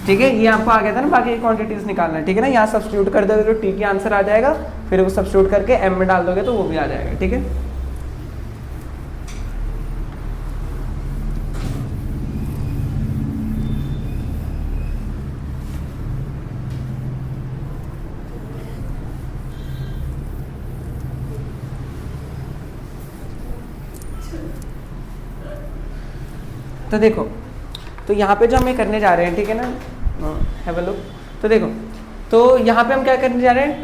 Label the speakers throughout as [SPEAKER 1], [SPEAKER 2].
[SPEAKER 1] ठीक है, ये आपको आ गया था ना, बाकी क्वांटिटीज निकालना है, ठीक है ना। यहाँ सब्स्टिट्यूट कर दोगे तो टी की आंसर आ जाएगा, फिर वो सब्स्टिट्यूट करके एम में डाल दोगे तो वो भी आ जाएगा, ठीक है। तो देखो, तो यहाँ पे जो हमें करने जा रहे हैं, ठीक है ना, हैव अ लुक। तो देखो, तो यहाँ पे हम क्या करने जा रहे हैं,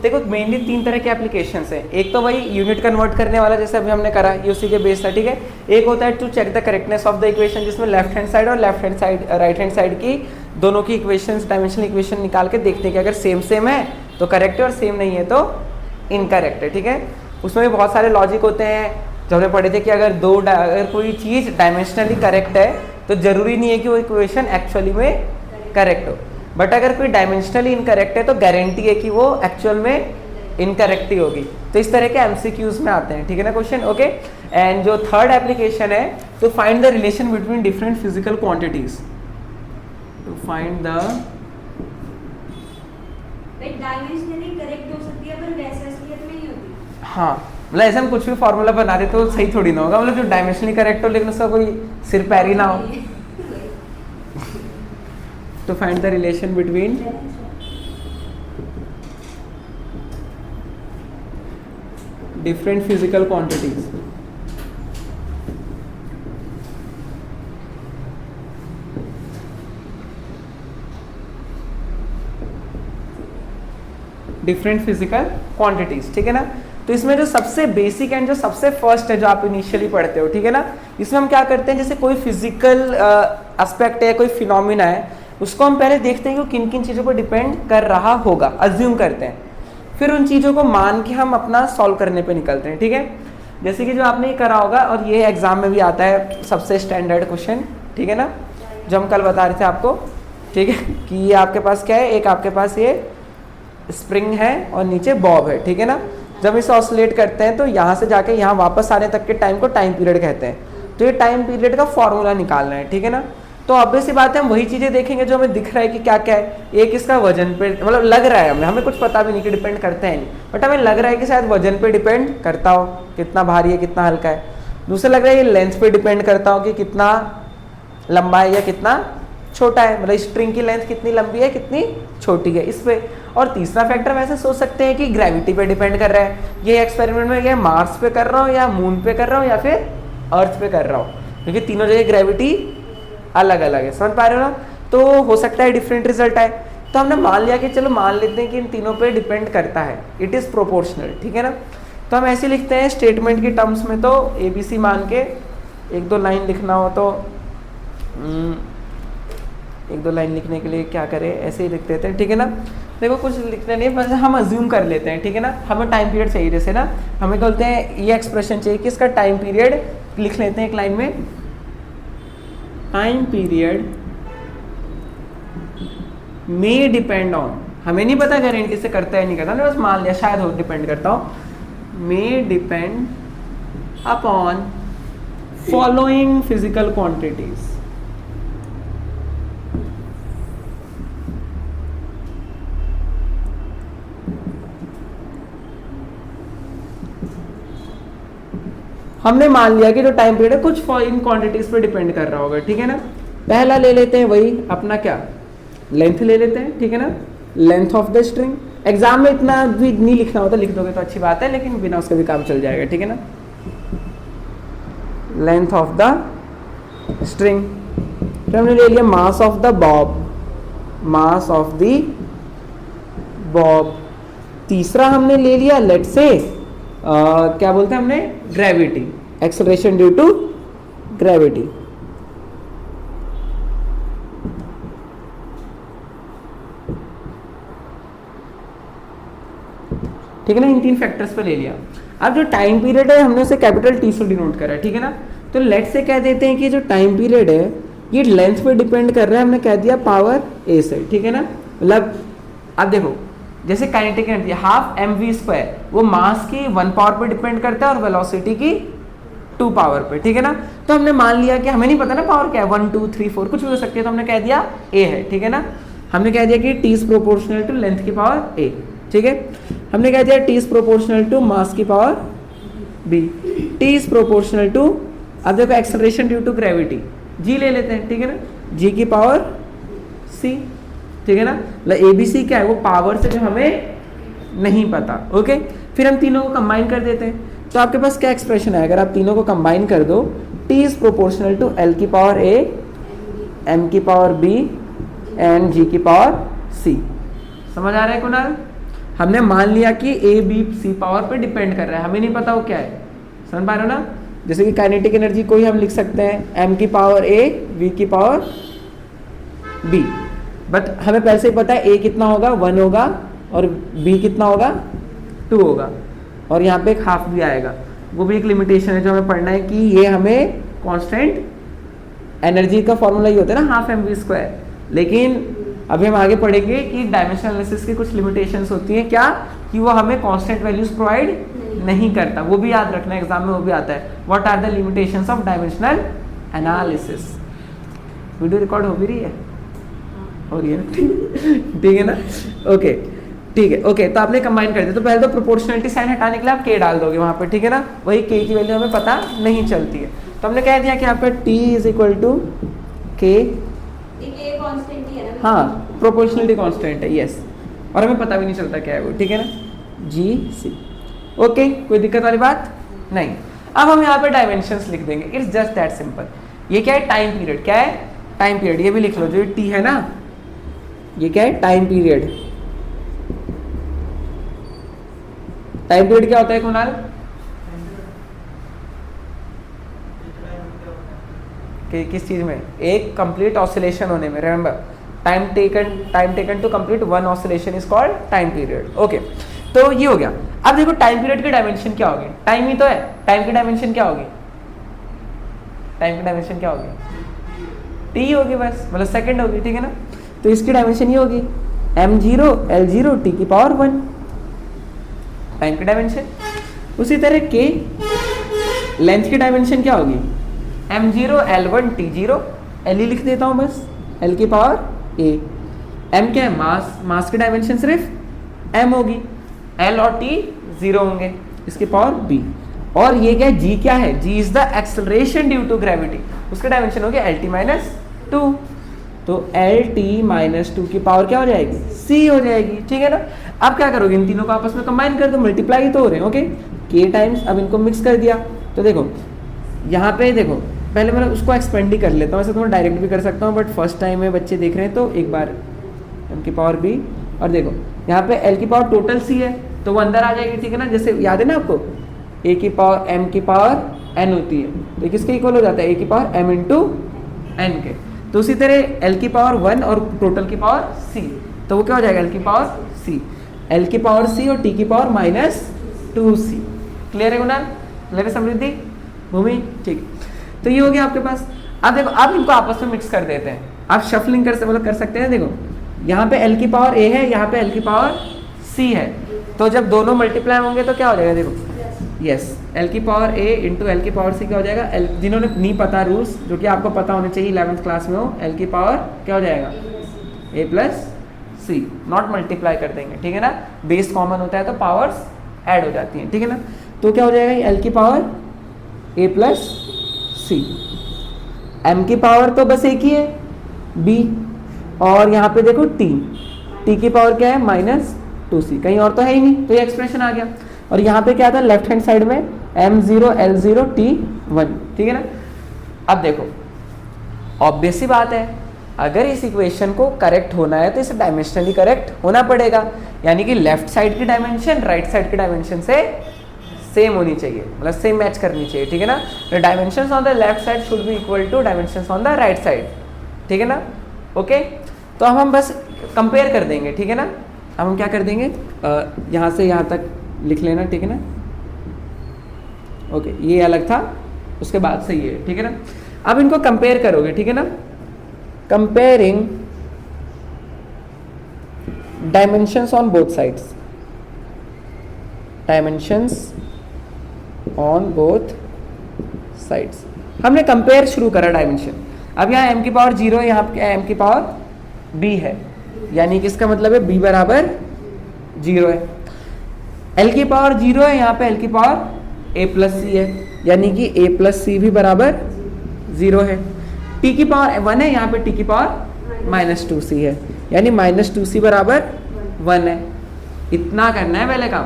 [SPEAKER 1] देखो मेनली 3 तरह के एप्लीकेशंस हैं। एक तो वही यूनिट कन्वर्ट करने वाला, जैसे अभी हमने करा, ये उसी के बेस था, ठीक है। एक होता है to check the correctness of the equation, जिसमें लेफ्ट हैंड साइड और राइट हैंड साइड की दोनों की इक्वेशंस, डायमेंशनल इक्वेशन निकाल के देखते हैं कि अगर सेम सेम है तो करेक्ट है और सेम नहीं है तो इनकरेक्ट है, ठीक है। उसमें भी बहुत सारे लॉजिक होते हैं, जो हमने पढ़े थे कि अगर कोई चीज़ डायमेंशनली करेक्ट है तो जरूरी नहीं है कि वो इक्वेशन एक्चुअली में करेक्ट हो, बट अगर कोई डायमेंशनली इनकरेक्ट है तो गारंटी है कि वो एक्चुअल में इनकरेक्ट ही होगी। तो इस तरह के एमसीक्यूज में आते हैं, ठीक है ना क्वेश्चन, ओके। एंड जो थर्ड एप्लीकेशन है, to find the relation between different physical quantities, to find the
[SPEAKER 2] dimensionally correct हो सकती है पर वैसे असलियत में नहीं होती।
[SPEAKER 1] हाँ, मतलब ऐसे हम कुछ भी फॉर्मूला बना दे तो सही थोड़ी ना होगा, मतलब जो डायमेंशनली करेक्ट हो लेकिन उसका कोई सिर पैर ही ना हो। To find the relation between different physical quantities, different physical quantities, ठीक है ना। तो इसमें जो सबसे बेसिक एंड जो सबसे फर्स्ट है, जो आप इनिशियली पढ़ते हो, ठीक है ना, इसमें हम क्या करते हैं, जैसे कोई फिजिकल एस्पेक्ट है, कोई फिनोमिना है, उसको हम पहले देखते हैं कि किन किन चीज़ों पर डिपेंड कर रहा होगा, अज्यूम करते हैं, फिर उन चीज़ों को मान के हम अपना सॉल्व करने पे निकलते हैं, ठीक है। जैसे कि जो आपने ये करा होगा, और ये एग्जाम में भी आता है सबसे स्टैंडर्ड क्वेश्चन, ठीक है ना, जो हम कल बता रहे थे आपको, ठीक है, कि ये आपके पास क्या है, एक आपके पास ये स्प्रिंग है और नीचे बॉब है, ठीक है ना। जब इसे ऑसिलेट करते हैं तो यहाँ से जाके यहाँ वापस आने तक के टाइम को टाइम पीरियड कहते हैं। तो ये टाइम पीरियड का फॉर्मूला निकालना है, ठीक है ना। तो ऑब्वियस सी बात है, हम वही चीज़ें देखेंगे जो हमें दिख रहा है कि क्या क्या है। एक इसका वजन पे, मतलब लग रहा है हमें कुछ पता भी नहीं कि डिपेंड करते हैं नहीं, बट हमें लग रहा है कि शायद वजन पे डिपेंड करता हो, कितना भारी है कितना हल्का है। दूसरा लग रहा है ये लेंथ पे डिपेंड करता हो कि कितना लंबा है या कितना छोटा है, मतलब स्ट्रिंग की लेंथ कितनी लंबी है कितनी छोटी है, इस पे। और तीसरा फैक्टर वैसे सोच सकते हैं कि ग्रेविटी पे डिपेंड कर रहा है, ये एक्सपेरिमेंट में ये मार्स पे कर रहा हूँ या मून पे कर रहा हूँ या फिर अर्थ पे कर रहा हूँ, क्योंकि तीनों जगह ग्रेविटी अलग अलग है, समझ पा रहे हो ना। तो हो सकता है डिफरेंट रिजल्ट आए, तो हमने मान लिया कि चलो मान लेते हैं कि इन तीनों पे डिपेंड करता है, इट इज़ प्रोपोर्शनल, ठीक है ना। तो हम ऐसे लिखते हैं स्टेटमेंट की टर्म्स में, तो ABC मान के 1-2 लाइन लिखना हो तो 1-2 लाइन लिखने के लिए क्या करें, ऐसे ही लिख देते हैं, ठीक है ना। देखो कुछ लिखना नहीं है, बस हम अज्यूम कर लेते हैं, ठीक है ना। हमें टाइम पीरियड चाहिए, जैसे ना हमें बोलते हैं ये एक्सप्रेशन चाहिए कि इसका टाइम पीरियड लिख लेते हैं एक लाइन में, time period may depend on, हमें नहीं पता गारंटी से करता है नहीं करता, बस मान लिया शायद हो डिपेंड करता हो, मे depend upon following physical quantities. हमने मान लिया कि जो टाइम पीरियड है कुछ इन क्वांटिटीज पे डिपेंड कर रहा होगा, ठीक है ना। पहला ले लेते हैं वही अपना क्या, लेंथ ले लेते हैं, ठीक है ना, length of the string. Exam में इतना भी नहीं लिखना होता, लिख दोगे तो अच्छी बात है, लेकिन बिना उसका भी काम चल जाएगा, ठीक है ना। लेंथ ऑफ द स्ट्रिंग, फिर हमने ले लिया मास of the Bob, mass of the Bob. तीसरा हमने ले लिया लेट से क्या बोलते हैं हमने, gravity, acceleration due to gravity. ठीक है ना, इन 3 फैक्टर्स पे ले लिया। अब जो टाइम पीरियड है हमने उसे कैपिटल T से डिनोट करा, ठीक है ना। तो लेट से कह देते हैं कि जो टाइम पीरियड है ये लेंथ पे डिपेंड कर रहा है, हमने कह दिया पावर A से, ठीक है ना। मतलब अब देखो जैसे kinetic energy half M V square वो मास की 1 पावर पे डिपेंड करता है और वेलोसिटी की 2 पावर पे, ठीक है ना। तो हमने मान लिया कि हमें नहीं पता ना पावर क्या है, 1 2 3 4 कुछ भी हो सकती है, तो हमने कह दिया ए है, ठीक है ना। हमने कह दिया कि T is proportional to length की पावर ए, ठीक है। हमने कह दिया T is proportional to mass की power b, T is proportional to, अब देखो acceleration due to gravity g ले लेते हैं, ठीक है ना, जी की पावर सी, ठीक है ना। मतलब ए बी सी क्या है, वो पावर से जो हमें नहीं पता, ओके। फिर हम तीनों को कंबाइन कर देते हैं, तो आपके पास क्या एक्सप्रेशन है, अगर आप तीनों को कंबाइन कर दो, T is proportional to L की पावर ए, एम की पावर बी एंड जी की पावर सी। समझ आ रहा है कुणाल? हमने मान लिया कि ए बी सी पावर पे डिपेंड कर रहा है, हमें नहीं पता वो क्या है, समझ पा रहे हो ना। जैसे कि काइनेटिक एनर्जी को ही हम लिख सकते हैं एम की पावर ए, वी की पावर बी, बट हमें पहले से ही पता है ए कितना होगा 1 होगा और बी कितना होगा 2 होगा, और यहाँ पे एक हाफ भी आएगा, वो भी एक लिमिटेशन है जो हमें पढ़ना है कि ये हमें कांस्टेंट एनर्जी का फॉर्मूला ही होता है ना, हाफ एम वी स्क्वायर। लेकिन अभी हम आगे पढ़ेंगे कि डायमेंशनल एनालिसिस की कुछ लिमिटेशंस होती हैं, क्या कि वो हमें कांस्टेंट वैल्यूज प्रोवाइड नहीं करता, वो भी याद रखना, एग्जाम में वो भी आता है। What are the limitations of dimensional analysis. Video record हो भी रही है, हो रही है ठीक है ना, ओके ठीक है, ओके। तो आपने कंबाइन कर दिया, तो पहले तो प्रोपोर्शनलिटी साइन हटाने के लिए आप के डाल दोगे वहां पर, ठीक है ना, वही के की वैल्यू हमें पता नहीं चलती है, तो हमने कह दिया कि यहाँ पर टी इज इक्वल टू के, हाँ प्रोपोर्शनलिटी कांस्टेंट है, यस, और हमें पता भी नहीं चलता क्या है वो, ठीक है ना, जी सी, ओके। कोई दिक्कत वाली बात नहीं। अब हम यहाँ पे डायमेंशंस लिख देंगे, इट्स जस्ट दैट सिंपल। ये क्या है, टाइम पीरियड, क्या है, टाइम पीरियड, ये भी लिख लो, जो टी है ना, ये क्या है, टाइम पीरियड। टाइम पीरियड क्या होता है कुणाल? कि किस चीज में, एक कंप्लीट ऑसिलेशन होने में, remember time taken to complete one oscillation is called time period, okay. तो ये हो गया। अब देखो टाइम पीरियड की डायमेंशन क्या होगी, टाइम ही तो है, टाइम की डायमेंशन क्या होगी, टाइम की डायमेंशन क्या होगी, टी होगी बस, मतलब सेकंड होगी, ठीक है ना। तो इसकी डायमेंशन ये होगी m0 l0 t की पावर 1, टाइम की डायमेंशन। उसी तरह के लेंथ की डायमेंशन क्या होगी, m0 l1 t0, l ही लिख देता हूं बस, l की पावर a। m क्या है, मास, मास की डायमेंशन सिर्फ m होगी, l और t 0 होंगे, इसकी पावर b। और ये क्या है, g क्या है, g is the acceleration due to gravity, उसकी डायमेंशन होगी lt माइनस 2, तो lt माइनस 2 की पावर क्या हो जाएगी, c हो जाएगी, ठीक है ना। अब क्या करोगे, इन तीनों को आपस में कंबाइन कर दो, मल्टीप्लाई तो हो रहे हैं, ओके, k टाइम्स, अब इनको मिक्स कर दिया, तो देखो यहाँ पे देखो, पहले मैं उसको एक्सपेंड ही कर लेता हूँ, वैसे तो मैं डायरेक्ट भी कर सकता हूँ, बट फर्स्ट टाइम में बच्चे देख रहे हैं तो एक बार m की पावर b, और देखो यहाँ पे l की पावर टोटल c है, तो वो अंदर आ जाएगी, ठीक है ना। जैसे याद है ना आपको, a की पावर m की पावर n होती है, तो किसके इक्वल हो जाता है, a की पावर m इंटू n के। तो उसी तरह l की पावर 1 और टोटल की पावर c, तो वो क्या हो जाएगा, l की पावर c, l की पावर c और t की पावर माइनस 2c। क्लियर है गुणान, क्लियर है समृद्धि, भूमि, ठीक। तो ये हो गया आपके पास। अब देखो, अब इनको आपस में मिक्स कर देते हैं, आप शफलिंग कर सकते हैं। देखो यहाँ पे l की पावर a है, यहाँ पे l की पावर c है, तो जब दोनों मल्टीप्लाई होंगे तो क्या हो जाएगा, देखो यस, l की पावर a इंटू एल की पावर c क्या हो जाएगा, l जिन्होंने नहीं पता रूल्स, जो कि आपको पता होने चाहिए 11th क्लास में हो, l की पावर क्या हो जाएगा, a plus c, not multiply कर देंगे, ठीक है ना, बेस कॉमन होता है तो पावर्स ऐड हो जाती हैं, ठीक है ना। तो क्या हो जाएगा, l की power a plus c, m की पावर तो बस एक ही है b, और यहाँ पे देखो t की पावर क्या है, माइनस 2c, कहीं और तो है ही नहीं, तो ये एक्सप्रेशन आ गया। और यहाँ पे क्या था, लेफ्ट हैंड साइड में m0 l0 t1, ठीक है ना। अब देखो ऑब्वियस सी बात है, अगर इस इक्वेशन को करेक्ट होना है तो इसे डायमेंशनली करेक्ट होना पड़ेगा, यानी कि लेफ्ट साइड की डायमेंशन राइट साइड की डायमेंशन से सेम होनी चाहिए, मतलब सेम मैच करनी चाहिए, ठीक है ना। The dimensions on the left side should be equal to dimensions on the right side, ठीक है ना, ओके। तो हम बस कंपेयर कर देंगे, ठीक है ना। अब हम क्या कर देंगे, यहाँ से यहाँ तक लिख लेना, ठीक है ना, ओके, ये अलग था, उसके बाद से ये, ठीक है ना। अब इनको कंपेयर करोगे, ठीक है ना, comparing dimensions on both sides, dimensions on both sides. हमने कंपेयर शुरू करा डायमेंशन। अब यहाँ m की पावर 0 है, यहाँ पे m की पावर b है, यानी कि इसका मतलब है b बराबर 0 है। l की पावर 0 है, यहाँ पे l की पावर a प्लस c है, यानी कि a प्लस c भी बराबर 0 है। t की पावर 1 है, यहाँ पे t की पावर माइनस 2c है, यानी माइनस 2c बराबर 1 है। इतना करना है पहले काम।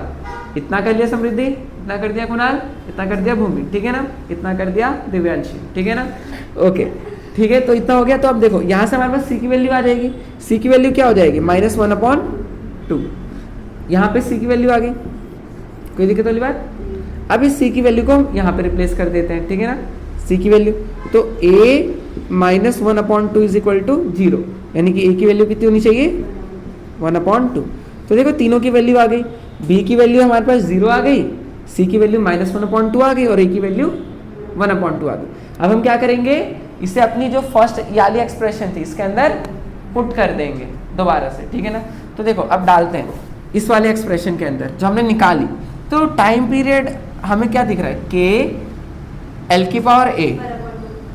[SPEAKER 1] इतना कर लिया समृद्धि, इतना कर दिया कुणाल, इतना कर दिया भूमि, ठीक है ना, इतना कर दिया दिव्यांशी, ठीक है ना, ओके ठीक है। तो इतना हो गया। तो अब देखो यहाँ से हमारे पास c की वैल्यू आ जाएगी। c की वैल्यू क्या हो जाएगी? -1/2। यहाँ पे c की वैल्यू आ गई, कोई दिक्कत वाली बात? अब इस c की वैल्यू को हम यहाँ पे रिप्लेस कर देते हैं, ठीक है ना, c की वैल्यू। तो a -1/2 इज इक्वल टू 0, यानी कि a की वैल्यू कितनी होनी चाहिए? 1/2। तो देखो तीनों की वैल्यू आ गई। b की वैल्यू हमारे पास 0 आ गई, c की वैल्यू -1/2 आ गई और a की वैल्यू 1/2 आ गई। अब हम क्या करेंगे, इसे अपनी जो फर्स्ट वाली एक्सप्रेशन थी इसके अंदर पुट कर देंगे दोबारा से, ठीक है ना। तो देखो अब डालते हैं इस वाले एक्सप्रेशन के अंदर जो हमने निकाली। तो टाइम पीरियड हमें क्या दिख रहा है? k l की पावर a,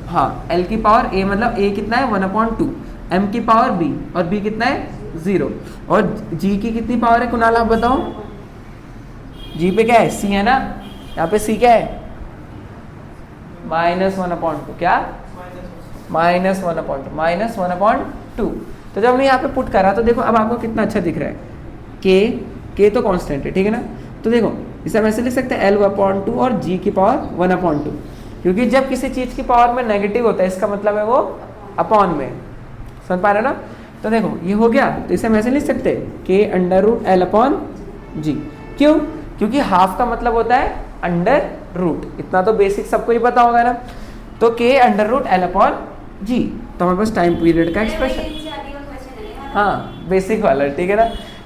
[SPEAKER 1] हाँ l की पावर a मतलब a कितना है? 1/2, m की पावर b और b कितना है? 0, और g की कितनी पावर है कुणाल आप बताओ? g पे क्या है? c है ना, यहाँ पे c क्या है? -1/2, क्या? -1/2। तो जब हमने यहाँ पे पुट करा तो देखो अब आपको कितना अच्छा दिख रहा है। k तो कांस्टेंट है, ठीक है ना। तो देखो इसे हम ऐसे लिख सकते हैं L/2 और g की पावर 1/2, क्योंकि जब किसी चीज़ की पावर में नेगेटिव होता है इसका मतलब है वो अपॉन में, समझ पा रहे हो ना। तो देखो ये हो गया, तो इसे हम ऐसे लिख सकते हैं k√L/g। क्यों? क्योंकि हाफ का मतलब होता है अंडर रूट, इतना तो बेसिक सबको ही पता होगा ना। तो k√L/g, तो हमारे पास टाइम पीरियड का एक्सप्रेशन, हाँ बेसिक वाला, ठीक है ना।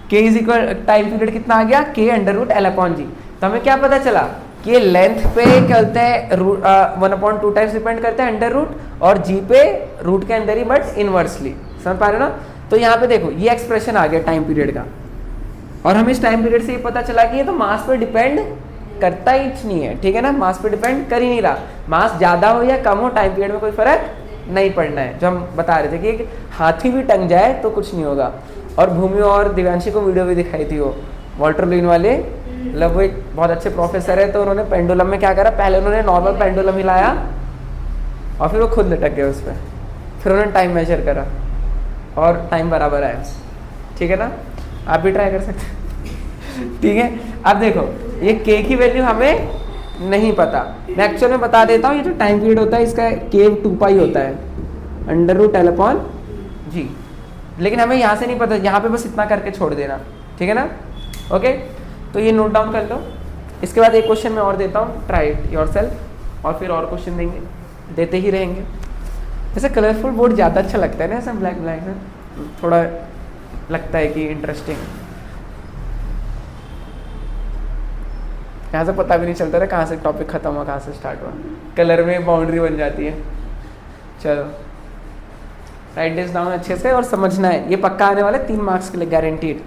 [SPEAKER 1] k is equal time period कितना आ गया? k√L/g। तो हमें क्या पता चला कि लेंथ पे क्या होता है? 1/2 टाइम्स डिपेंड करता है अंडर रूट, और g पे रूट के अंदर ही बट इनवर्सली, समझ पा रहे हो ना। तो यहाँ पे देखो ये एक्सप्रेशन आ गया टाइम पीरियड का, और हमें इस टाइम पीरियड से ये पता चला कि ये तो मास पे डिपेंड करता ही नहीं है, ठीक है ना, मास पे डिपेंड कर ही नहीं रहा। मास ज़्यादा हो या कम हो टाइम पीरियड में कोई फर्क नहीं पड़ना है। जो हम बता रहे थे कि एक हाथी भी टंग जाए तो कुछ नहीं होगा। और भूमि और दिव्यांशी को वीडियो भी दिखाई थी वो वाल्टर लुईन वाले, मतलब वो एक बहुत अच्छे प्रोफेसर है। तो उन्होंने पेंडुलम में क्या करा, पहले उन्होंने नॉर्मल पेंडुलम हिलाया और फिर वो खुद लटक गए उस पर, फिर उन्होंने टाइम मेजर करा और टाइम बराबर आया, ठीक है ना। आप भी ट्राई कर सकते हैं, ठीक है। अब देखो ये k की वैल्यू हमें नहीं पता, मैं एक्चुअल में बता देता हूँ। ये जो टाइम पीरियड होता है इसका k 2π होता है, √L/g, लेकिन हमें यहाँ से नहीं पता, यहाँ पे बस इतना करके छोड़ देना, ठीक है ना, ओके। तो ये नोट डाउन कर लो। इसके बाद एक क्वेश्चन मैं और देता हूँ, ट्राई इट योरसेल्फ, और फिर और क्वेश्चन देंगे, देते ही रहेंगे। ऐसे कलरफुल बोर्ड ज़्यादा अच्छा लगता है ना, ऐसा ब्लैक ब्लैक में थोड़ा लगता है कि इंटरेस्टिंग। यहाँ से पता भी नहीं चलता ना कहाँ से टॉपिक खत्म हुआ कहाँ से स्टार्ट हुआ, कलर में बाउंड्री बन जाती है। चलो राइट दिस डाउन अच्छे से, और समझना है ये पक्का आने वाला है 3 मार्क्स के लिए, गारंटीड,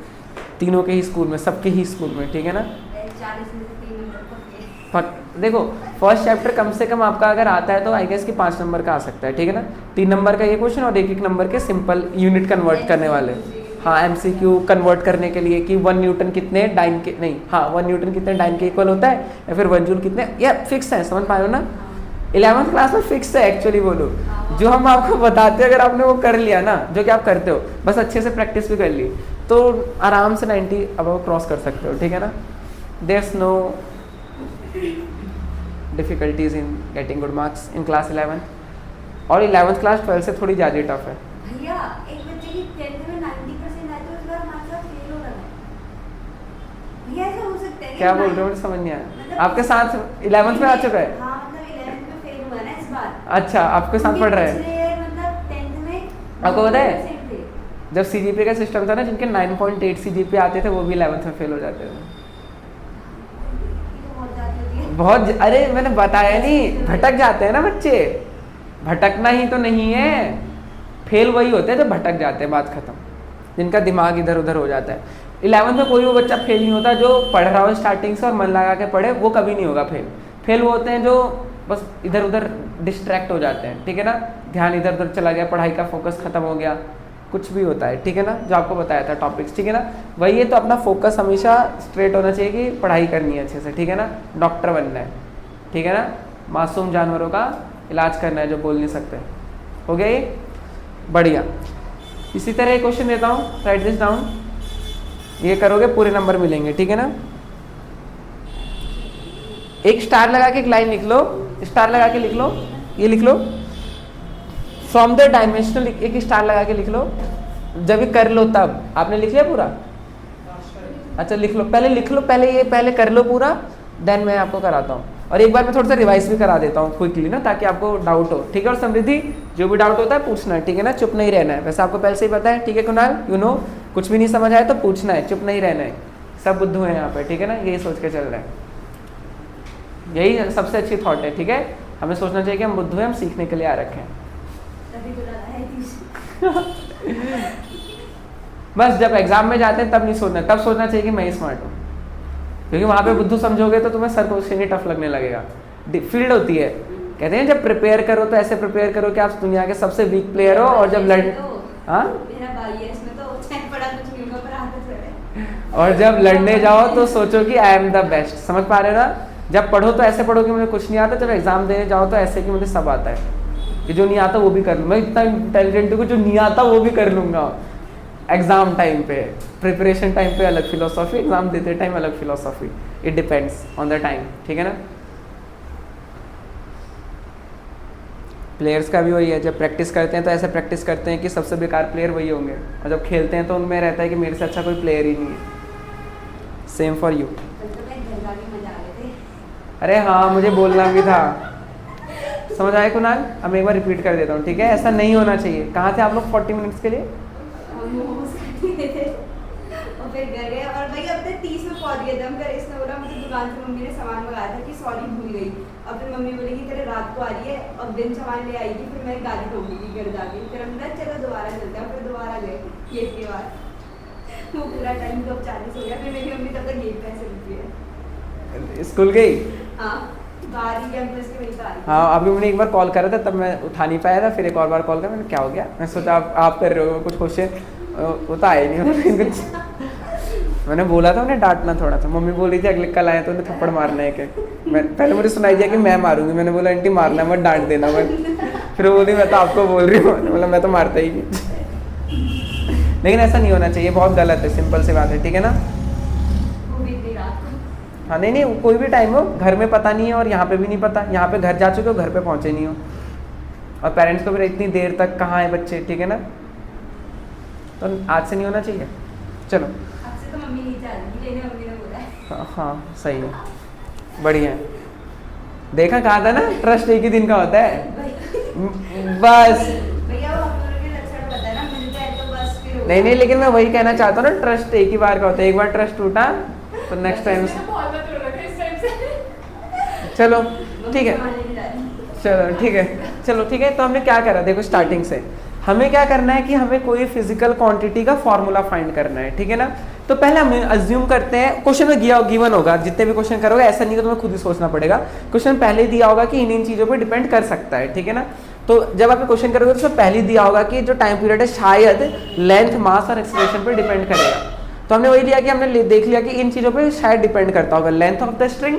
[SPEAKER 1] तीनों के ही स्कूल में, सबके ही स्कूल में, ठीक है ना। देखो फर्स्ट चैप्टर कम से कम आपका अगर आता है तो आई गेस कि 5 नंबर का आ सकता है, ठीक है ना। 3 नंबर का ये क्वेश्चन और 1-1 नंबर के सिंपल यूनिट कन्वर्ट करने वाले, हाँ MCQ कन्वर्ट करने के लिए कि 1 न्यूटन कितने डाइन के, नहीं हाँ 1 न्यूटन कितने डाइन के इक्वल होता है, या फिर 1 जूल कितने, या फिक्स है, समझ पाए हो ना। 11th क्लास में फिक्स है एक्चुअली बोलो, जो हम आपको बताते हैं अगर आपने वो कर लिया ना, जो कि आप करते हो, बस अच्छे से प्रैक्टिस भी कर ली तो आराम से 90 अब क्रॉस कर सकते हो, ठीक है ना। There's no difficulties in getting good marks in class 11, और 11th क्लास 12 से थोड़ी ज़्यादा टफ है।
[SPEAKER 2] भैया एक बच्चे की 10th में 90% आए तो इस बार हमारे साथ फेल हो रहा है, भैया ऐसा हो सकता है
[SPEAKER 1] क्या बोल रहे हो, मुझे समझ नहीं आया। आपके साथ 11th में आ चुका है?
[SPEAKER 2] हाँ मतलब 11th में फेल हुआ ना इस बार।
[SPEAKER 1] अच्छा आपके साथ पढ़ रहा है,
[SPEAKER 2] मतलब 10th में
[SPEAKER 1] आपको पता है जब CGPA का सिस्टम था ना, जिनके 9.8 CGPA आते थे वो भी 11th में फेल हो जाते थे। बहुत, अरे मैंने बताया नहीं, भटक जाते हैं ना बच्चे, भटकना ही तो नहीं है, फेल वही होते हैं जो भटक जाते हैं, बात खत्म, जिनका दिमाग इधर उधर हो जाता है। 11th में कोई वो बच्चा फेल नहीं होता जो पढ़ रहा हो स्टार्टिंग से और मन लगा के पढ़े, वो कभी नहीं होगा फेल। फेल वो होते हैं जो बस इधर उधर डिस्ट्रैक्ट हो जाते हैं, ठीक है ना, ध्यान इधर उधर चला गया, पढ़ाई का फोकस खत्म हो गया, कुछ भी होता है, ठीक है ना, जो आपको बताया था टॉपिक्स, ठीक है ना, वही है। तो अपना फोकस हमेशा स्ट्रेट होना चाहिए कि पढ़ाई करनी है अच्छे से, ठीक है ना, डॉक्टर बनना है, ठीक है ना, मासूम जानवरों का इलाज करना है जो बोल नहीं सकते। हो गया ये, बढ़िया। इसी तरह एक क्वेश्चन देता हूँ, राइट दिस डाउन, ये करोगे पूरे नंबर मिलेंगे, ठीक है ना। एक स्टार लगा के एक लाइन लिख लो, स्टार लगा के लिख लो, ये लिख लो, फ्रॉम द डायमेंशनल, एक स्टार लगा के लिख लो, जब ये कर लो तब। आपने लिख लिया पूरा? अच्छा लिख लो, पहले लिख लो, पहले ये पहले कर लो पूरा, देन मैं आपको कराता हूँ। और एक बार मैं थोड़ा सा रिवाइज भी करा देता हूँ क्विकली ना, ताकि आपको डाउट हो, ठीक है। और समृद्धि, जो भी डाउट होता है पूछना है, ठीक है ना, चुप नहीं रहना है। वैसे आपको पहले से ही पता है, ठीक है कुणाल, यू नो, कुछ भी नहीं समझ आए तो पूछना है, चुप नहीं रहना है। सब बुद्धू हैं यहाँ पे, ठीक है ना, यही सोच के चल रहे हैं, यही सबसे अच्छी थॉट है, ठीक है। हमें सोचना चाहिए कि हम बुद्धू हैं, हम सीखने के लिए आ रखे हैं। बस जब एग्जाम में जाते हैं तब नहीं सोचना, तब सोचना चाहिए कि मैं ही स्मार्ट हूँ, क्योंकि वहाँ पे बुद्धू समझोगे तो तुम्हें सर क्वेश्चन ही टफ लगने लगेगा। फील्ड होती है, कहते हैं जब प्रिपेयर करो तो ऐसे प्रिपेयर करो कि आप दुनिया के सबसे वीक प्लेयर हो, और जब और जब लड़ने जाओ तो सोचो कि आई एम द बेस्ट। समझ पा रहे हो ना? जब पढ़ो तो ऐसे पढ़ो कि मुझे कुछ नहीं आता, जब एग्जाम देने जाओ तो ऐसे कि मुझे सब आता है, कि जो नहीं आता वो भी कर लूँ, मैं इतना इंटेलिजेंट हूँ कि जो नहीं आता वो भी कर लूँगा। एग्जाम टाइम पे, प्रिपरेशन टाइम पे अलग फिलोसॉफी, एग्जाम देते टाइम अलग philosophy, it depends on the time, ठीक है ना। प्लेयर्स का भी वही है, जब प्रैक्टिस करते हैं तो ऐसे प्रैक्टिस करते हैं कि सबसे बेकार प्लेयर वही होंगे, और जब खेलते हैं तो उनमें रहता है कि मेरे से अच्छा कोई प्लेयर ही नहीं है। Same for you. अरे हाँ, मुझे बोलना भी था, समझ आए कुणाल? अब एक बार रिपीट कर देता हूँ, ठीक है, ऐसा नहीं होना चाहिए। कहाँ थे आप लोग 40 मिनट्स के लिए?
[SPEAKER 2] और फिर घर गए, और भाई अब तक 30 में पहुंच गए थे हम। घर इसने बोला मुझे दुकान से मम्मी ने सामान मंगाया था कि सॉरी भूल गई। अब फिर मम्मी बोली कि तेरे रात को आ रही है, अब दिन सामान ले आएगी, फिर मैं गाली ठोकूंगी घर जाके। फिर हमने चलो दोबारा चलते हैं, फिर दोबारा गए ये के बाद वो पूरा टाइम तो 40 हो गया। फिर मेरी मम्मी तब तक गेट पैसे रुकी है,
[SPEAKER 1] स्कूल गई?
[SPEAKER 2] हाँ बाहर ही कैंपस के वहीं पर।
[SPEAKER 1] हाँ, अभी मैंने एक बार कॉल करा था, तब मैं उठा नहीं पाया था, फिर एक और बार कॉल करा, मैंने क्या हो गया, मैं सोचा आप कर रहे हो कुछ क्वेश्चन, वो तो आया नहीं कुछ। मैंने बोला था उन्हें डांटना थोड़ा सा, मम्मी बोल रही थी अगले कल आए तो उन्हें थप्पड़ मारना है कि मैं पहले मुझे सुनाई दिया कि मैं मारूंगी, मैंने बोला आंटी मारना मत, डांट देना मत। फिर वो बोली मैं तो आपको बोल रही हूँ, मैंने बोला मैं तो मारता ही नहीं। लेकिन ऐसा नहीं होना चाहिए, बहुत गलत है, सिंपल सी बात है, ठीक है ना। हाँ नहीं, कोई भी टाइम हो, घर में पता नहीं है और यहाँ पे भी नहीं पता, यहाँ पे घर जा चुके हो, घर पे पहुँचे नहीं हो, और पेरेंट्स को फिर इतनी देर तक कहाँ है बच्चे, ठीक है ना। तो आज से नहीं होना चाहिए। चलो
[SPEAKER 2] आपसे तो मम्मी नहीं जाएगी, लेने मम्मी ने बोला है।
[SPEAKER 1] हाँ सही है, बढ़िया है। देखा, कहा था ना, ट्रस्ट एक ही दिन का होता है, बस।
[SPEAKER 2] भैया वो हम लोगों के लक्षण बताया ना, मिलता है तो बस फिर
[SPEAKER 1] नहीं, लेकिन मैं वही कहना चाहता हूँ ना, ट्रस्ट एक ही बार का होता है, एक बार ट्रस्ट टूटा तो नेक्स्ट टाइम। चलो ठीक है, चलो ठीक है। तो हमने क्या करा, देखो स्टार्टिंग से हमें क्या करना है कि हमें कोई फिजिकल क्वांटिटी का फॉर्मूला फाइंड करना है, ठीक है ना। तो पहले हम अज्यूम करते हैं, क्वेश्चन में गिवन होगा, जितने भी क्वेश्चन करोगे, ऐसा नहीं कि तुम्हें खुद ही सोचना पड़ेगा, क्वेश्चन पहले दिया होगा कि इन चीज़ों पे डिपेंड कर सकता है, ठीक है ना। तो जब आप क्वेश्चन करोगे तो उसमें पहले दिया होगा कि जो टाइम पीरियड है शायद लेंथ, मास और एक्सेलरेशन पे डिपेंड करेगा। तो हमने वही लिया कि हमने देख लिया कि इन चीज़ों पे शायद डिपेंड करता होगा, length of the string,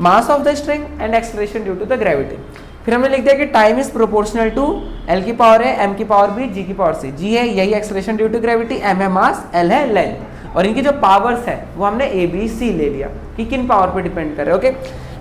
[SPEAKER 1] mass of the string and acceleration due to the gravity. फिर हमने लिख दिया कि time is proportional to L की पावर है, एम की पावर बी, जी की पावर सी। जी है यही acceleration due to gravity, M है मास, एल है लेंथ, और इनकी जो पावर्स है वो हमने ए बी सी ले लिया कि किन पावर पे डिपेंड कर रहे हैं, ओके।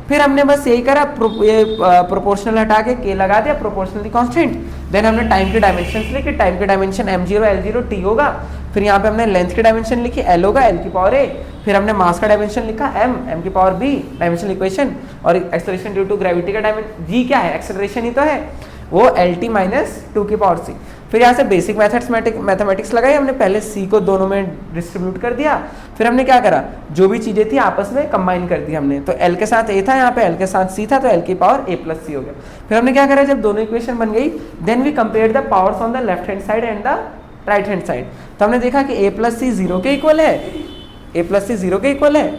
[SPEAKER 1] फिर हमने बस यही करा, प्रोपोर्शनल हटा के के लगा दिया, प्रोपोर्शनली कांस्टेंट। देन हमने टाइम के डायमेंशन लिखे, टाइम के डायमेंशन m0 l0 t होगा। फिर यहाँ पे हमने लेंथ की डायमेंशन लिखी, l होगा, l की पावर a। फिर हमने मास का डायमेंशन लिखा m की पावर b, डायमेंशन इक्वेशन। और एक्सेलरेशन ड्यू टू ग्रेविटी का डायमेंशन g क्या है, एक्सेलरेशन ही तो है, वो lt माइनस 2 की पावर c। फिर यहाँ से बेसिक मैथमेटिक्स लगाई हमने, पहले c को दोनों में डिस्ट्रीब्यूट कर दिया। फिर हमने क्या करा, जो भी चीजें थी आपस में कंबाइन कर दी हमने। तो l के साथ a था, यहाँ पे l के साथ c था, तो l की पावर a प्लस c हो गया। फिर हमने क्या करा, जब दोनों इक्वेशन बन गई, then we compare the powers on the left hand side and the right hand side. तो हमने देखा कि a प्लस सी 0 के इक्वल है, a प्लस सी 0 के इक्वल है,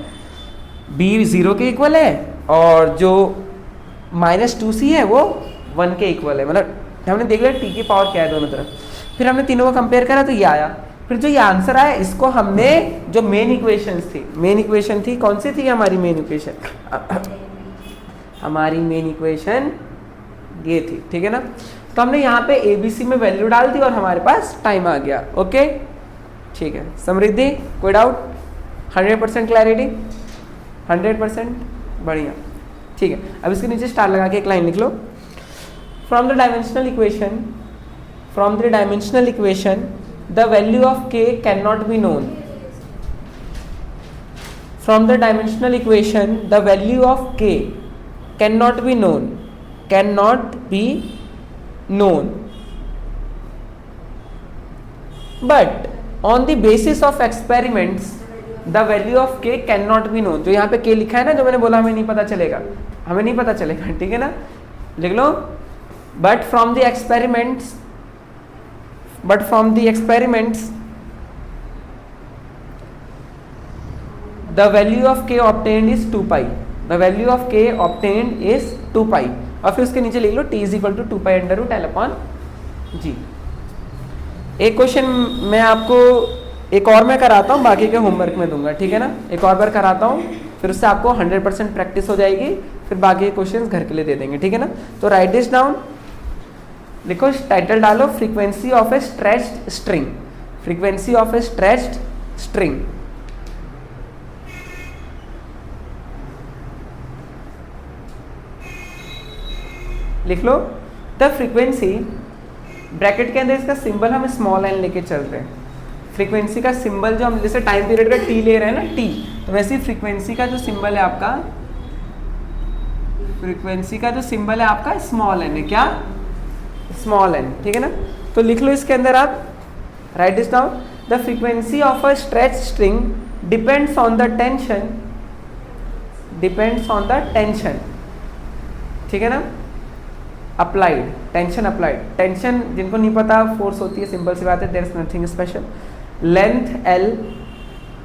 [SPEAKER 1] b 0 के इक्वल है, और जो -2c है वो 1 के इक्वल है। मतलब हमने देख लिया t की पावर क्या है दोनों तरफ। फिर हमने तीनों को कंपेयर करा तो ये आया। फिर जो ये आंसर आया इसको हमने जो मेन इक्वेशन थी कौन सी थी हमारी मेन इक्वेशन? हमारी मेन इक्वेशन ये थी, ठीक है ना। तो हमने यहाँ पे ABC में वैल्यू डाल दी और हमारे पास टाइम आ गया। ओके ठीक है। समृद्धि कोई डाउट? 100% क्लैरिटी? 100% बढ़िया, ठीक है। अब इसके नीचे स्टार लगा के एक लाइन लिख लो। From the dimensional equation the value of k cannot be known. From the dimensional equation the value of k cannot be known, but on the basis of experiments the value of k cannot be known. जो यहाँ पे k लिखा है ना, जो मैंने बोला हमें नहीं पता चलेगा, ठीक है ना, लिख लो। but from the experiments the value of k obtained is 2 pi. और फिर उसके नीचे लिख लो t is equal to 2 pi under root L upon g। एक क्वेश्चन मैं आपको एक और मैं कराता हूँ, बाकी के होमवर्क में दूंगा, ठीक है ना। एक और बार कराता हूँ, फिर उससे आपको 100% प्रैक्टिस हो जाएगी, फिर बाकी के क्वेश्चन घर के लिए दे देंगे, ठीक है ना। तो राइट दिस डाउन, लिखो, टाइटल डालो frequency of A stretched string. लिख लो द फ्रीक्वेंसी, ब्रैकेट के अंदर इसका सिंबल हम स्मॉल एन लेके चल रहे हैं। फ्रीक्वेंसी का सिंबल जो हम जैसे टाइम पीरियड का टी ले रहे हैं ना, टी, तो वैसे ही फ्रीक्वेंसी का जो सिंबल है आपका स्मॉल एन है। क्या? स्मॉल एन, ठीक है ना। तो लिख लो इसके अंदर आप, right this down, the frequency of a stretch string depends on the tension, ठीक है ना, अप्लाइड, टेंशन जिनको नहीं पता फोर्स होती है, सिंपल सी बात है, there is nothing special. Length L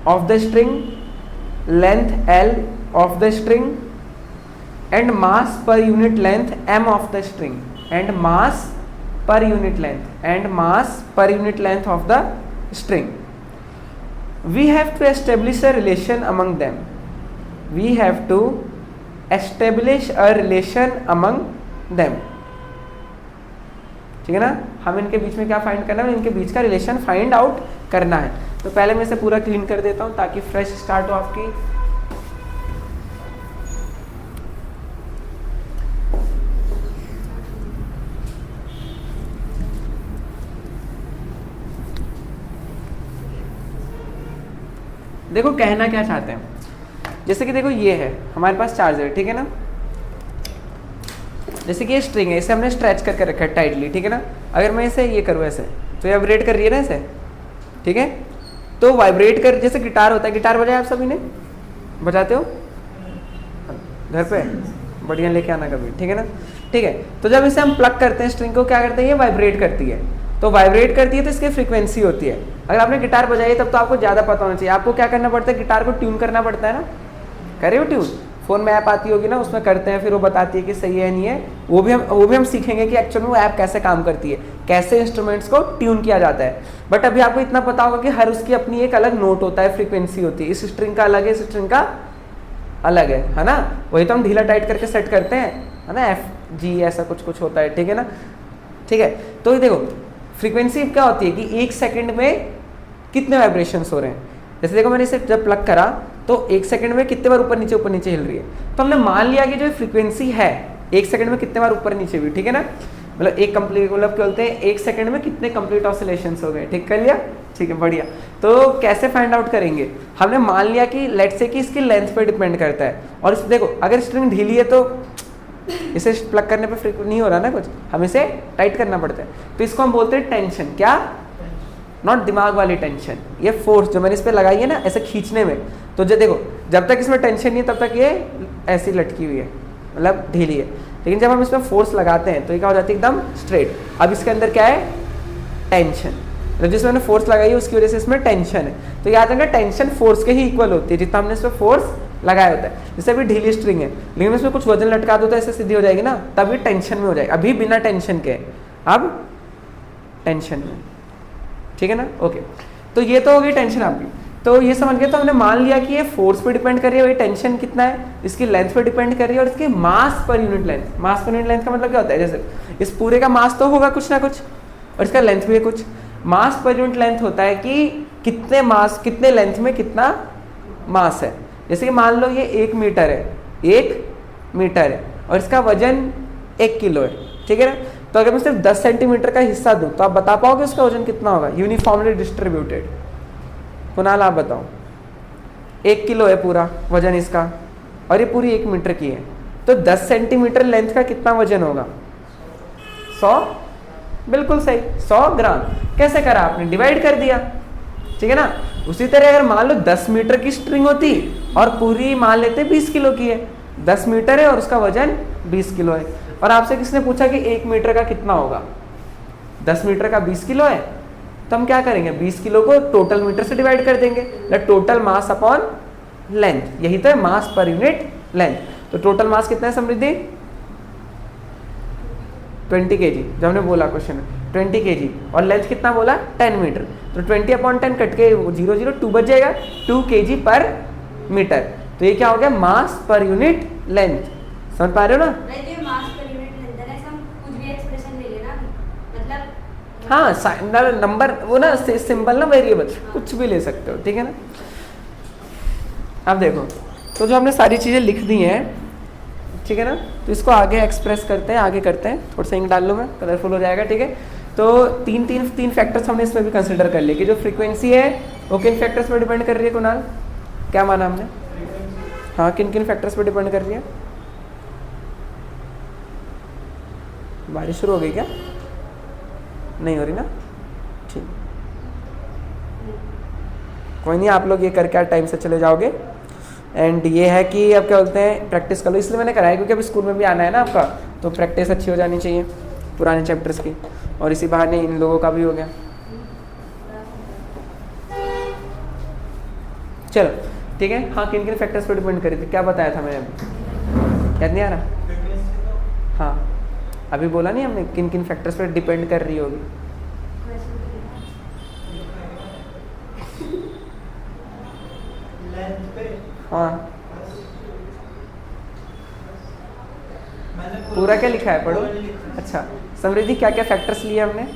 [SPEAKER 1] of the string and mass पर unit length m of the string, and mass per unit length of the string. We have to establish a relation among them. ठीक है ना। हम इनके बीच में क्या find करना है? इनके बीच का रिलेशन फाइंड आउट करना है। तो पहले मैं इसे पूरा क्लीन कर देता हूँ ताकि फ्रेश स्टार्ट हो आपकी। देखो कहना क्या चाहते हैं, जैसे कि देखो ये है हमारे पास चार्जर, ठीक है ना। जैसे कि ये स्ट्रिंग है, इसे हमने स्ट्रेच करके रखा है टाइटली, ठीक है ना। अगर मैं इसे ये करूँ ऐसे, तो ये वाइब्रेट कर रही है ना ऐसे, ठीक है। तो वाइब्रेट कर, जैसे गिटार होता है, गिटार बजाया आप सभी ने, बजाते हो घर पे, बढ़िया लेके आना कभी, ठीक है ना। ठीक है, तो जब इसे हम प्लग करते हैं स्ट्रिंग को, क्या करते हैं, ये वाइब्रेट करती है। तो वाइब्रेट करती है तो इसकी फ्रीक्वेंसी होती है। अगर आपने गिटार बजाई तब तो आपको ज़्यादा पता होना चाहिए। आपको क्या करना पड़ता है, गिटार को ट्यून करना पड़ता है ना। करे हो ट्यून, फ़ोन में ऐप आती होगी ना, उसमें करते हैं, फिर वो बताती है कि सही है नहीं है। वो भी हम सीखेंगे कि एक्चुअल में वो ऐप कैसे काम करती है, कैसे इंस्ट्रूमेंट्स को ट्यून किया जाता है। बट अभी आपको इतना पता होगा कि हर उसकी अपनी एक अलग नोट होता है, फ्रीक्वेंसी होती है। इस स्ट्रिंग का अलग है, इस स्ट्रिंग का अलग है ना। वही तो हम ढीला टाइट करके सेट करते हैं, है ना, FG ऐसा कुछ होता है, ठीक है ना। ठीक है, तो ये देखो फ्रीक्वेंसी क्या होती है कि 1 सेकंड में कितने वाइब्रेशंस हो रहे हैं। जैसे देखो मैंने इसे जब प्लग करा तो 1 सेकंड में कितने बार ऊपर नीचे हिल रही है। तो हमने मान लिया कि जो फ्रीक्वेंसी है 1 सेकंड में कितने बार ऊपर नीचे हुई, ठीक है ना। मतलब एक कंप्लीट, मतलब क्या बोलते हैं, 1 सेकंड में कितने कंप्लीट ऑसिलेशंस हो गए, ठीक कर लिया, ठीक है, बढ़िया। तो कैसे फाइंड आउट करेंगे, हमने मान लिया कि लेट्स से कि इसकी लेंथ पे डिपेंड करता है। और इस देखो अगर स्ट्रिंग ढीली है तो इसे प्लग करने पे नहीं हो रहा ना कुछ, हम इसे टाइट करना पड़ता है। तो इसको हम बोलते हैं टेंशन। क्या? नॉट दिमाग वाली टेंशन, ये फोर्स जो मैंने इस पर लगाई है ना ऐसे खींचने में। तो जो देखो जब तक इसमें टेंशन नहीं है तब तक ये ऐसी लटकी हुई है, मतलब ढीली है। लेकिन जब हम इसमें फोर्स लगाते हैं तो ये क्या हो जाती है, एकदम स्ट्रेट। अब इसके अंदर क्या है, टेंशन। तो जिसमें हमने फोर्स लगाई है उसकी वजह से इसमें टेंशन है। तो याद रखना टेंशन फोर्स के ही इक्वल होती है जितना हमने इसमें फोर्स लगाया होता है। जैसे अभी ढीली स्ट्रिंग है लेकिन इसमें कुछ वजन लटका दो तो ऐसे सीधी हो जाएगी ना, तभी टेंशन में हो जाएगी। अभी बिना टेंशन के, अब टेंशन में, ठीक है ना। ओके, तो ये तो होगी टेंशन आपकी। तो ये समझ गए। तो हमने मान लिया कि ये फोर्स पे डिपेंड कर रही है, वही टेंशन कितना है इसकी लेंथ पे डिपेंड कर रही है, और इसके मास पर यूनिट लेंथ। मास पर यूनिट लेंथ का मतलब क्या होता है, जैसे इस पूरे का मास तो होगा कुछ ना कुछ और इसका लेंथ भी है कुछ। मास पर यूनिट लेंथ होता है कि कितने मास, कितने लेंथ में कितना मास है। जैसे कि मान लो ये 1 मीटर है, 1 मीटर है और इसका वजन 1 किलो है, ठीक है ना। तो अगर मैं सिर्फ 10 सेंटीमीटर का हिस्सा दूं तो आप बता पाओगे उसका वजन कितना होगा, यूनिफॉर्मली डिस्ट्रीब्यूटेड। कुणाल आप बताओ, 1 किलो है पूरा वजन इसका और ये पूरी 1 मीटर की है, तो 10 सेंटीमीटर लेंथ का कितना वजन होगा, 100। बिल्कुल सही, 100 ग्राम। कैसे करा आपने, डिवाइड कर दिया, ठीक है ना। उसी तरह अगर मान लो 10 मीटर की स्ट्रिंग होती और पूरी मान लेते 20 किलो की है, 10 मीटर है और उसका वजन 20 किलो है, और आपसे किसने पूछा कि 1 मीटर का कितना होगा, 10 मीटर का 20 किलो है, तो हम क्या करेंगे, 20 किलो को टोटल मीटर से डिवाइड कर देंगे, टोटल मास अपॉन लेंथ। यही तो है मास पर यूनिट लेंथ। तो टोटल मास कितना है समृद्धि, 20 kg, जो हमने बोला क्वेश्चन में 20 kg, और लेंथ कितना बोला 10 मीटर। तो 20/10 कट के 0 0 2 बच जाएगा, 2 kg पर मीटर। तो ये क्या हो गया, मास पर यूनिट लेंथ। समझ पा रहे हो ना। हाँ, नंबर वो ना सिंबल ना वेरिएबल कुछ भी ले सकते हो, ठीक है ना। अब देखो, तो जो हमने सारी चीज़ें लिख दी हैं, ठीक है ना, तो इसको आगे एक्सप्रेस करते हैं, आगे करते हैं। थोड़ा सा इंक डाल लूँ मैं, कलरफुल हो जाएगा, ठीक है। तो तीन फैक्टर्स हमने इसमें भी कंसिडर कर लिए कि जो फ्रीक्वेंसी है वो किन फैक्टर्स पर डिपेंड कर रही है। कुणाल क्या माना हमने, हाँ किन किन फैक्टर्स पर डिपेंड कर रही है। बारिश शुरू हो गई क्या, नहीं हो रही ना, ठीक, कोई नहीं, आप लोग ये करके टाइम से चले जाओगे। एंड ये है कि अब क्या बोलते हैं, प्रैक्टिस कर लो, इसलिए मैंने कराया क्योंकि अब स्कूल में भी आना है ना आपका, तो प्रैक्टिस अच्छी हो जानी चाहिए पुराने चैप्टर्स की, और इसी बहाने इन लोगों का भी हो गया। चलो ठीक है, हाँ किन किन फैक्टर्स पर डिपेंड करी थी, क्या बताया था मैंने अभी, याद नहीं आ रहा। हाँ अभी बोला नहीं हमने किन किन फैक्टर्स पर डिपेंड कर रही होगी। हाँ पूरा क्या लिखा है, पढ़ो। अच्छा समृद्धि, क्या क्या फैक्टर्स लिए हमने,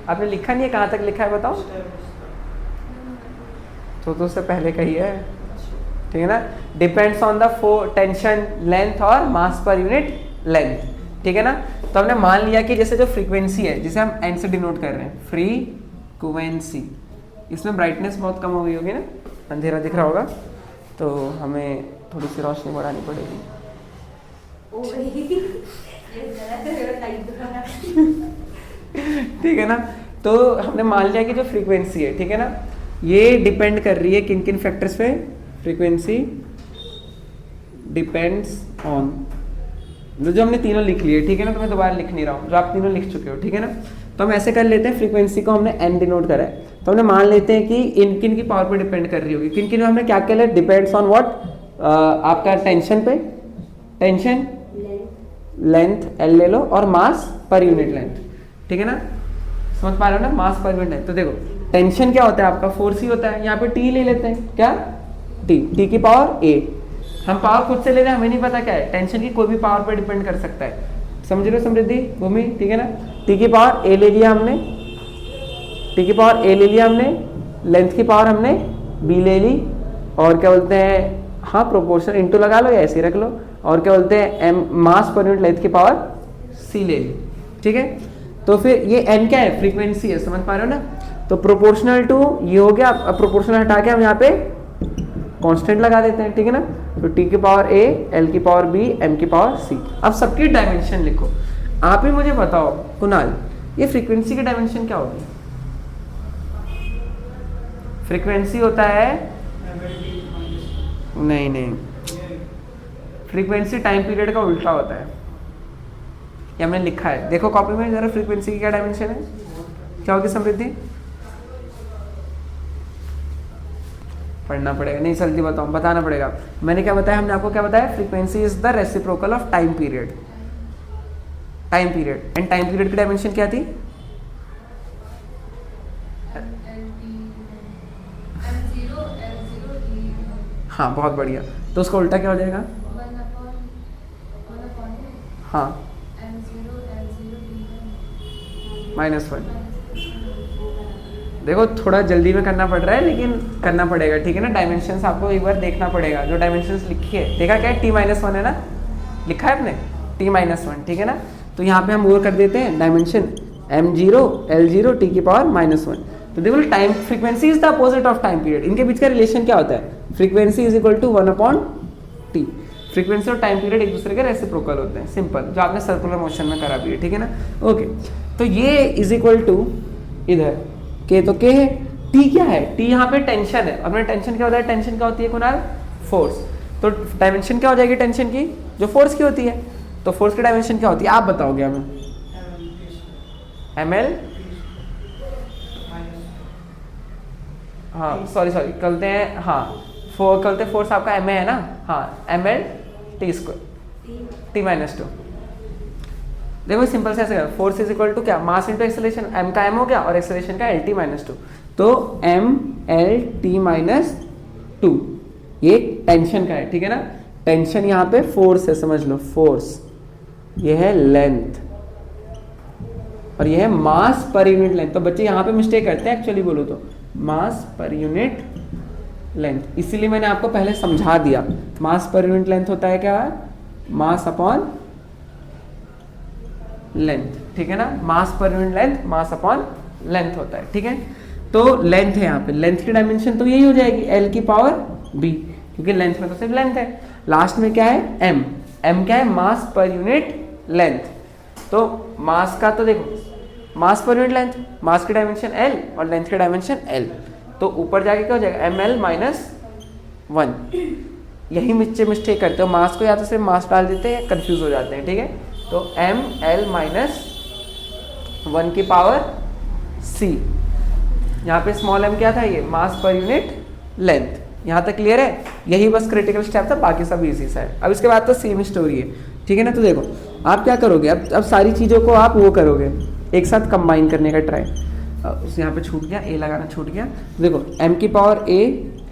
[SPEAKER 1] आपने लिखा नहीं है, कहाँ तक लिखा है बताओ। तो उससे पहले का ही है, ठीक है ना। Depends on the tension, length और मास पर यूनिट लेंथ, ठीक है ना। तो हमने मान लिया कि जैसे जो फ्रीक्वेंसी है, जिसे हम एन से डिनोट कर रहे हैं, फ्रीक्वेंसी, इसमें ब्राइटनेस बहुत कम हो गई होगी ना, अंधेरा दिख रहा होगा, तो हमें थोड़ी सी रोशनी बढ़ानी पड़ेगी। ठीक है ना। तो हमने मान लिया कि जो फ्रीक्वेंसी है, ठीक है ना, ये डिपेंड कर रही है किन किन फैक्टर्स पे। फ्रीक्वेंसी डिपेंड्स ऑन, जो हमने तीनों लिख लिए, ठीक है ना, तो मैं दोबारा लिख नहीं रहा हूँ, जो आप तीनों लिख चुके हो, ठीक है ना। तो हम ऐसे कर लेते हैं, फ्रीक्वेंसी को हमने एन डिनोट करा है, तो हमने मान लेते हैं कि इन किन की पावर पे डिपेंड कर रही होगी। किन किन हमने क्या क्या लिया, डिपेंड्स ऑन व्हाट, आपका टेंशन पे, टेंशन, लेंथ एल ले लो, और मास पर यूनिट लेंथ, ठीक है ना। समझ पा रहे हो ना, मास पर यूनिट लेंथ। तो देखो टेंशन क्या होता है आपका, फोर्स ही होता है, यहाँ पे टी ले लेते हैं, क्या टी की पावर ए। हम पावर खुद से ले रहे हैं, हमें नहीं पता क्या है, टेंशन की कोई भी पावर पे डिपेंड कर सकता है, समझ रहे हो समृद्धि, भूमि, ठीक है ना। टी की पावर ए ले लिया हमने, टी की पावर ए ले लिया हमने, लेंथ की पावर हमने बी ले ली, और क्या बोलते हैं, हाँ प्रोपोर्शनल इंटू लगा लो या ऐसे ही रख लो, और क्या बोलते हैं एम, मास पर यूनिट लेंथ की पावर सी ले ली, ठीक है। तो फिर ये एन क्या है, फ्रीक्वेंसी है, समझ पा रहे हो ना। तो प्रोपोर्शनल टू ये हो गया, अब प्रोपोर्शनल हटा के हम यहाँ पे कांस्टेंट लगा देते हैं, ठीक है ना। तो टी की पावर ए, एल की पावर बी, एम की पावर सी। अब सबकी डायमेंशन लिखो। आप ही मुझे बताओ कुणाल, ये फ्रीक्वेंसी की डायमेंशन क्या होगी। फ्रीक्वेंसी होता है, नहीं फ्रीक्वेंसी टाइम पीरियड का उल्टा होता है। ये हमने लिखा है, देखो कॉपी में जरा फ्रीक्वेंसी की क्या डायमेंशन है, क्या होगी समृद्धि? पढ़ना पड़ेगा, नहीं जल्दी बताओ, बताना पड़ेगा। मैंने क्या बताया, हमने आपको क्या बताया, frequency is the reciprocal of time period, time period. And time period की डायमेंशन क्या थी? हाँ बहुत बढ़िया, तो उसका उल्टा क्या हो जाएगा? हाँ -1। देखो थोड़ा जल्दी में करना पड़ रहा है लेकिन करना पड़ेगा, ठीक है ना। डायमेंशंस आपको एक बार देखना पड़ेगा, जो डायमेंशंस लिखी है, देखा क्या है, t-1 है ना, लिखा है आपने t-1, ठीक है ना। तो यहाँ पे हम वो कर देते हैं डायमेंशन m0 l0 t की पावर -1। तो देखो time frequency is the opposite of time period, इनके बीच का रिलेशन क्या होता है, frequency is equal to 1/t। Frequency और टाइम पीरियड एक दूसरे के रेसिप्रोकल होते हैं, सिंपल, जो आपने सर्कुलर मोशन में करा भी है, ठीक है ना। ओके, तो ये इज इक्वल टू इधर के, तो के है, टी क्या है, टी यहाँ पे टेंशन है, और टेंशन क्या होता है, टेंशन क्या होती है कुणाल, फोर्स। तो डायमेंशन क्या हो जाएगी टेंशन की, जो फोर्स की होती है, तो फोर्स की डायमेंशन क्या होती है आप बताओगे हमें, ml, हाँ सॉरी करते हैं, हाँ करते फोर्स आपका ma है ना, हाँ ml t², t-2। देखो सिंपल से ऐसे कर, फोर्स इज इक्वल टू क्या, मास इंटू एक्सेलरेशन, m का m हो गया और एक्सेलरेशन का lt-2, तो mlt-2 ये टेंशन का है, ठीक है ना। टेंशन यहाँ पे फोर्स है, समझ लो फोर्स, ये है लेंथ और ये है मास पर यूनिट लेंथ। तो बच्चे यहाँ पे मिस्टेक करते हैं एक्चुअली बोलो तो, मास पर यूनिट लेंथ, इसीलिए मैंने आपको पहले समझा दिया। मास पर यूनिट लेंथ होता है क्या, मास अपॉन लेंथ, ठीक है ना, मास पर unit length mass upon length होता है, ठीक है। तो लेंथ है यहाँ पे, लेंथ की डायमेंशन तो यही हो जाएगी l की पावर b, क्योंकि लेंथ में तो सिर्फ लेंथ है। लास्ट में क्या है m, m क्या है, मास पर यूनिट लेंथ। तो मास का तो देखो, मास पर यूनिट लेंथ, मास की डायमेंशन l और लेंथ की डायमेंशन l, तो ऊपर जाके क्या हो जाएगा ml-1। यही बच्चे मिस्टेक करते हो, मास को या तो सिर्फ मास डाल देते हैं, कंफ्यूज हो जाते हैं, ठीक है। तो ml-1 की पावर c, यहाँ पे स्मॉल m क्या था, ये मास पर यूनिट लेंथ। यहाँ तक क्लियर है, यही बस क्रिटिकल स्टेप था, बाकी सब इजी सा है। अब इसके बाद तो सेम स्टोरी है, ठीक है ना। तो देखो आप क्या करोगे, अब सारी चीज़ों को आप वो करोगे, एक साथ कंबाइन करने का ट्राई। उस यहाँ पे छूट गया, a लगाना छूट गया। देखो m की पावर a,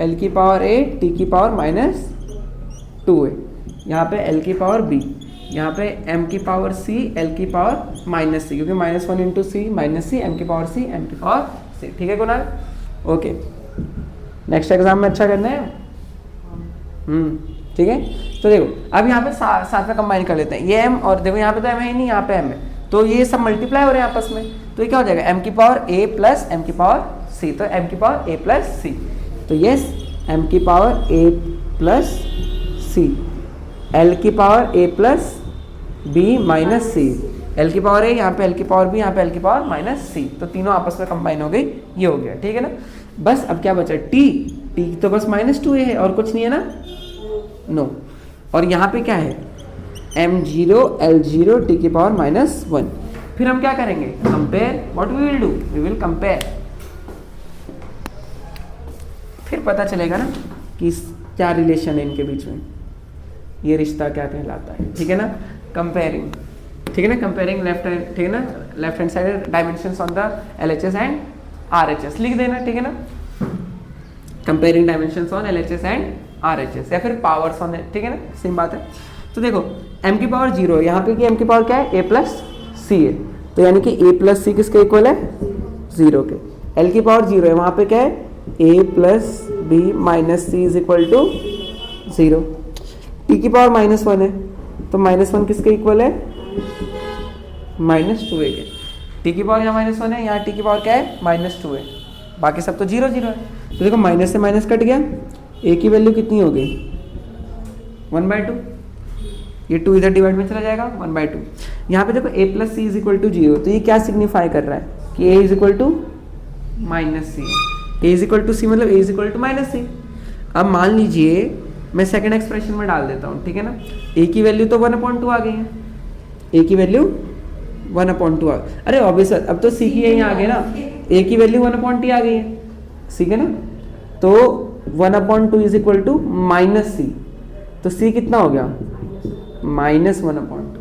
[SPEAKER 1] l की पावर a, t की पावर -2a, यहाँ पे l की पावर b, यहाँ पे m की पावर c, l की पावर -c, क्योंकि -1 × c -c, m की पावर c, m की पावर c, ठीक है कुणाल। ओके, नेक्स्ट एग्जाम में अच्छा करना है, ठीक है। तो देखो अब यहाँ पे साथ में कंबाइन कर लेते हैं, ये m और देखो यहाँ पे तो m है ही नहीं, यहाँ पे m है, तो ये सब मल्टीप्लाई हो रहे हैं आपस में, तो ये क्या हो जाएगा, m की पावर a प्लस m की पावर c, तो m की पावर a प्लस c, तो यस m की power a plus c, l की power a plus b minus c, l की पावर a, यहाँ पे l की पावर b, यहाँ पे l की पावर -c, तो तीनों आपस में कंबाइन हो गई, ये हो गया, ठीक है ना। बस अब क्या बचा, t तो बस -2a है और कुछ नहीं है ना, नो। और यहाँ पे क्या है, m0 l0 t की पावर -1। फिर हम क्या करेंगे, compare, what we will do, we will compare. फिर पता चलेगा ना कि क्या रिलेशन है इनके बीच में, ये रिश्ता क्या कहलाता है, ठीक है ना। कंपेयरिंग, ठीक है ना, कंपेयरिंग लेफ्ट हैंड, ठीक है ना, left hand side dimensions on the LHS and RHS लिख देना, ठीक है ना। Comparing dimensions on LHS and RHS, या फिर पावर्स ऑन, ठीक है ना, सेम बात है। तो देखो m की पावर 0, यहाँ पे कि m की पावर क्या है, a प्लस c है, तो यानी कि a प्लस c किसके इक्वल है, 0 के। l की पावर 0 है, वहाँ पे क्या है, a plus b minus c is equal to 0। t की पावर -1 है, तो -1 किसके इक्वल है, -2a के। t की पावर यहाँ -1 है, यहाँ t की पावर क्या है, -2a, बाकी सब तो 0 0 है। तो देखो माइनस से माइनस कट गया, a की वैल्यू कितनी हो गई, 1/2, ये 2 इधर डिवाइड में चला जाएगा, 1/2। यहाँ पे देखो a plus c is equal to 0, तो ये क्या सिग्निफाई कर रहा है कि a is equal to -c, a is equal to c मतलब a is equal to -c। अब मान लीजिए मैं सेकंड एक्सप्रेशन में डाल देता हूँ, ठीक है ना, a की वैल्यू तो 1/2 आ गई है, a की वैल्यू 1/2 अरे ऑब्वियस, अब तो सी की यहीं आ गई ना, ए की वैल्यू 1/t आ गई है, ठीक है ना। तो 1/2 इज इक्वल टू माइनस सी, तो सी कितना हो गया -1/2,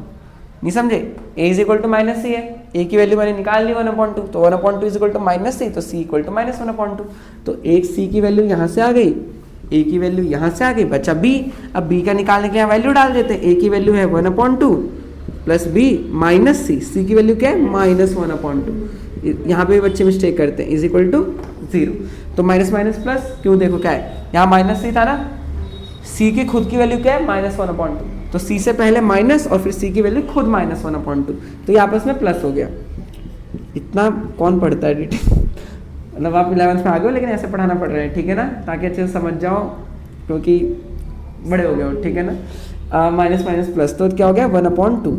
[SPEAKER 1] नहीं समझे। ए इज इक्वल टू माइनस सी है, ए की वैल्यू मैंने निकाल ली 1/2, तो 1/2 इज इक्वल टू माइनस सी, तो सी इक्वल टू -1/2। तो एक सी की वैल्यू यहाँ से आ गई, ए की वैल्यू यहाँ से आ गई, बचा बी। अब बी का निकालने के लिए वैल्यू डाल देते हैं, ए की वैल्यू है 1/2 प्लस बी माइनस सी, सी की वैल्यू क्या है -1/2। यहाँ पे बच्चे मिस्टेक करते हैं, इज इक्वल टू 0। तो माइनस माइनस प्लस, क्यों देखो क्या है, यहाँ माइनस सी था ना, सी की खुद की वैल्यू क्या है -1/2, तो सी से पहले माइनस और फिर सी की वैल्यू खुद -1/2, तो ये आपस में प्लस हो गया। इतना कौन पढ़ता है डिटेल, मतलब आप 11th में आ गए हो, लेकिन ऐसे पढ़ाना पड़ रहा है, ठीक है ना, ताकि अच्छे से समझ जाओ, क्योंकि बड़े हो गए हो, ठीक है ना। माइनस माइनस प्लस, तो क्या हो गया 1/2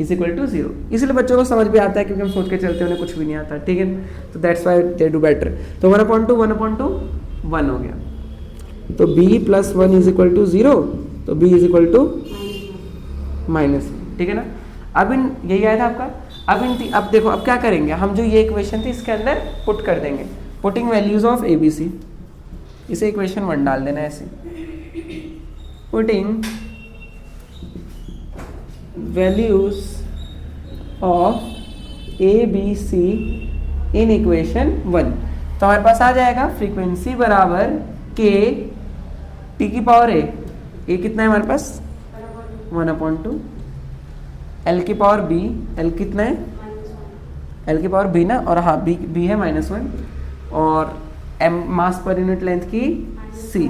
[SPEAKER 1] इज इक्वल टू 0। इसलिए बच्चों को समझ भी आता है, क्योंकि हम सोच के चलते हैं, उन्हें कुछ भी नहीं आता, ठीक है। तो that's why they do better. तो 1/2 1 हो गया, तो b + 1 इज इक्वल टू 0, तो b इज इक्वल टू -1, ठीक है ना। अब इन यही आया था आपका। अब देखो, अब क्या करेंगे हम, जो ये इक्वेशन थी इसके अंदर पुट कर देंगे, putting values of A B C, इसे इक्वेशन 1 डाल देना ऐसे, putting values of A B C in equation 1, तो हमारे पास आ जाएगा फ्रीक्वेंसी बराबर के टी की पावर ए कितना है हमारे पास 1/2, एल की पावर बी, एल कितना है एल की पावर बी ना, और हाँ बी है -1, और एम मास पर यूनिट लेंथ की सी,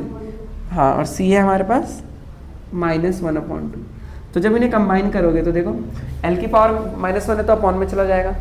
[SPEAKER 1] हाँ, और सी है हमारे पास -1/2। तो जब इन्हें कंबाइन करोगे तो देखो, एल की पावर -1 है तो अपॉन में चला जाएगा,